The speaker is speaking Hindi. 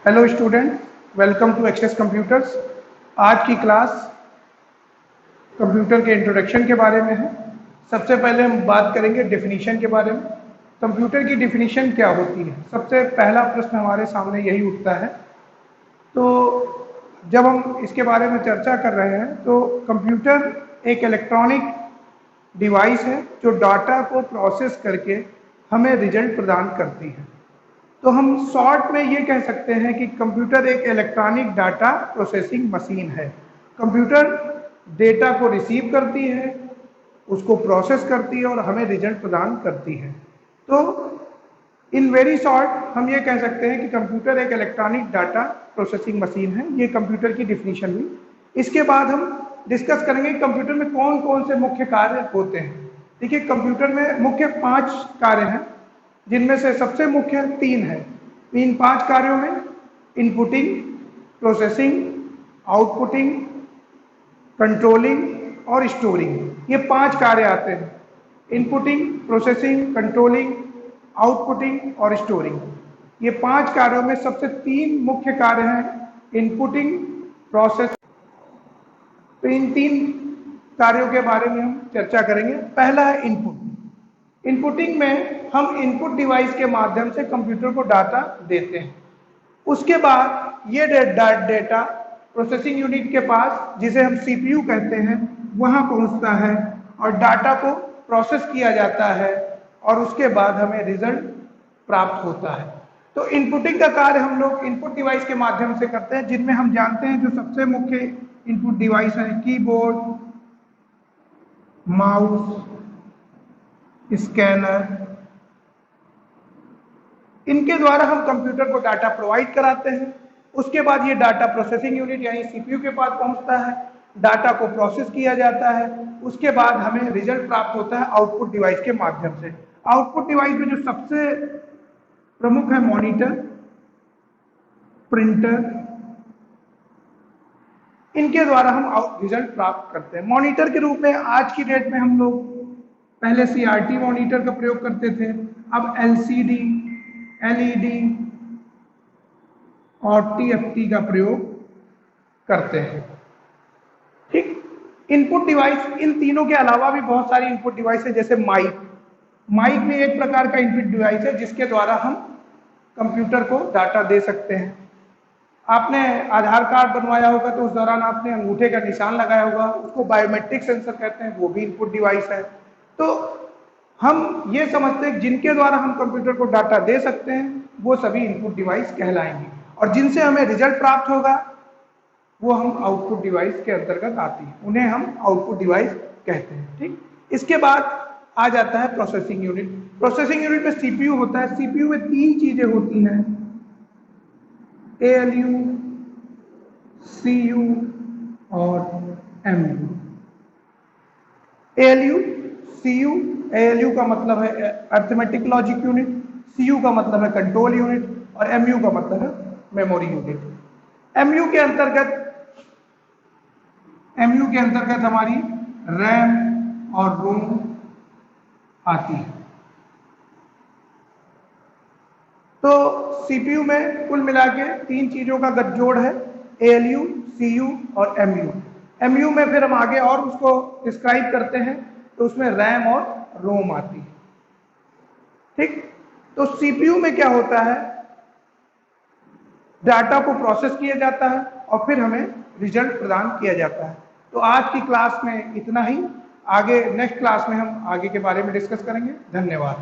Hello student, welcome to access computers. आज की क्लास कंप्यूटर के इंट्रोडक्शन के बारे में है। सबसे पहले हम बात करेंगे डेफिनीशन के बारे में। कंप्यूटर की डेफिनीशन क्या होती है, सबसे पहला प्रश्न हमारे सामने यही उठता है। तो जब हम इसके बारे में चर्चा कर रहे हैं तो कंप्यूटर एक इलेक्ट्रॉनिक डिवाइस है जो डाटा को प्रोसेस करके हमें रिजल्ट प्रदान करती है। तो हम शॉर्ट में ये कह सकते हैं कि कंप्यूटर एक इलेक्ट्रॉनिक डाटा प्रोसेसिंग मशीन है। कंप्यूटर डेटा को रिसीव करती है, उसको प्रोसेस करती है और हमें रिजल्ट प्रदान करती है। तो इन वेरी शॉर्ट हम ये कह सकते हैं कि कंप्यूटर एक इलेक्ट्रॉनिक डाटा प्रोसेसिंग मशीन है। ये कंप्यूटर की डिफिनीशन हुई। इसके बाद हम डिस्कस करेंगे कंप्यूटर में कौन कौन से मुख्य कार्य होते हैं। देखिए, कंप्यूटर में मुख्य 5 कार्य हैं, जिनमें से सबसे मुख्य 3 है। इन 5 कार्यों में इनपुटिंग, प्रोसेसिंग, आउटपुटिंग, कंट्रोलिंग और स्टोरिंग, ये 5 कार्य आते हैं। इनपुटिंग, प्रोसेसिंग, कंट्रोलिंग, आउटपुटिंग और स्टोरिंग, ये 5 कार्यों में सबसे 3 मुख्य कार्य हैं, इनपुटिंग, प्रोसेस। तो इन 3 कार्यों के बारे में हम चर्चा करेंगे। पहला है इनपुट। इनपुटिंग में हम इनपुट डिवाइस के माध्यम से कंप्यूटर को डाटा देते हैं। उसके बाद ये डेटा प्रोसेसिंग यूनिट के पास, जिसे हम सीपीयू कहते हैं, वहां पहुंचता है और डाटा को प्रोसेस किया जाता है और उसके बाद हमें रिजल्ट प्राप्त होता है। तो इनपुटिंग का कार्य हम लोग इनपुट डिवाइस के माध्यम से करते हैं, जिनमें हम जानते हैं जो सबसे मुख्य इनपुट डिवाइस है कीबोर्ड, माउस, स्कैनर। इनके द्वारा हम कंप्यूटर को डाटा प्रोवाइड कराते हैं। उसके बाद ये डाटा प्रोसेसिंग यूनिट यानी सीपीयू के पास पहुंचता है, डाटा को प्रोसेस किया जाता है। उसके बाद हमें रिजल्ट प्राप्त होता है आउटपुट डिवाइस के माध्यम से। आउटपुट डिवाइस में जो सबसे प्रमुख है मॉनिटर, प्रिंटर, इनके द्वारा हम रिजल्ट प्राप्त करते हैं। मॉनिटर के रूप में आज की डेट में हम लोग पहले सीआरटी मॉनिटर का प्रयोग करते थे, अब एलसीडी, एलईडी और टीएफटी का प्रयोग करते हैं। ठीक। इनपुट डिवाइस, इन तीनों के अलावा भी बहुत सारी इनपुट डिवाइस है, जैसे माइक। माइक भी एक प्रकार का इनपुट डिवाइस है जिसके द्वारा हम कंप्यूटर को डाटा दे सकते हैं। आपने आधार कार्ड बनवाया होगा तो उस दौरान आपने अंगूठे का निशान लगाया होगा, उसको बायोमेट्रिक सेंसर कहते हैं, वो भी इनपुट डिवाइस है। तो हम ये समझते हैं जिनके द्वारा हम कंप्यूटर को डाटा दे सकते हैं वो सभी इनपुट डिवाइस कहलाएंगे, और जिनसे हमें रिजल्ट प्राप्त होगा वो हम आउटपुट डिवाइस के अंतर्गत आती है, उन्हें हम आउटपुट डिवाइस कहते हैं। ठीक। इसके बाद आ जाता है प्रोसेसिंग यूनिट। प्रोसेसिंग यूनिट में सीपीयू होता है। सीपीयू में 3 चीजें होती हैं, एएलयू, सीयू और एमयू। एएलयू, सीयू, एएलयू का मतलब है अरिथमेटिक लॉजिक यूनिट, सीयू का मतलब है कंट्रोल यूनिट और एमयू का मतलब है मेमोरी यूनिट। एमयू के अंतर्गत हमारी रैम और रोम आती है। तो सीपीयू में कुल मिला के 3 चीजों का गठजोड़ है, एएलयू, सीयू और एमयू। एमयू में फिर हम आगे और उसको डिस्क्राइब करते हैं, तो उसमें रैम और रोम आती है। ठीक। तो सीपीयू में क्या होता है, डाटा को प्रोसेस किया जाता है और फिर हमें रिजल्ट प्रदान किया जाता है। तो आज की क्लास में इतना ही। आगे नेक्स्ट क्लास में हम आगे के बारे में डिस्कस करेंगे। धन्यवाद।